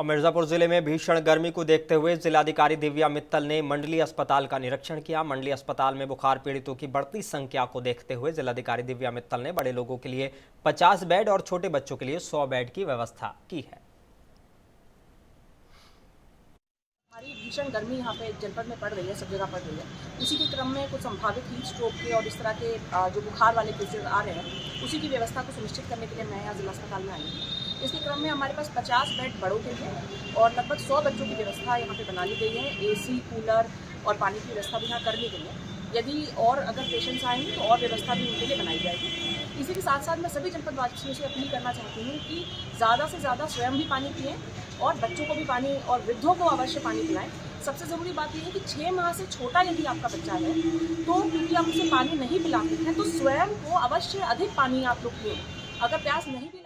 और मिर्जापुर जिले में भीषण गर्मी को देखते हुए जिलाधिकारी दिव्या मित्तल ने मंडली अस्पताल का निरीक्षण किया। मंडली अस्पताल में बुखार पीड़ितों की बढ़ती संख्या को देखते हुए जिलाधिकारी दिव्या मित्तल ने बड़े लोगों के लिए 50 बेड और छोटे बच्चों के लिए 100 बेड की व्यवस्था की है। हमारी भीषण गर्मी यहाँ पे जनपद में पड़ रही है, सब जगह पड़ रही है। उसी के क्रम में कुछ संभावित हीट स्ट्रोक के और इस तरह के जो बुखार वाले केसेस आ रहे हैं, उसी की व्यवस्था को सुनिश्चित करने के लिए मैं यहाँ जिला अस्पताल में आई हूँ। इसके क्रम में हमारे पास 50 बेड बड़ों के लिए और लगभग 100 बच्चों की व्यवस्था यहाँ पे बना ली गई है। एसी, कूलर और पानी की व्यवस्था भी यहाँ कर ली गई है। यदि और अगर पेशेंट्स आएंगे तो और व्यवस्था भी उनके लिए बनाई जाएगी। इसी के साथ साथ मैं सभी जनपदवासियों से अपील करना चाहती हूँ कि ज़्यादा से ज़्यादा स्वयं भी पानी पिएँ और बच्चों को भी पानी और वृद्धों को अवश्य पानी पिलाएं। सबसे ज़रूरी बात यह है कि 6 माह से छोटा यदि आपका बच्चा है तो क्योंकि आप उसे पानी नहीं पिलाते हैं तो स्वयं को अवश्य अधिक पानी आप लोग पिएं। अगर प्यास नहीं भी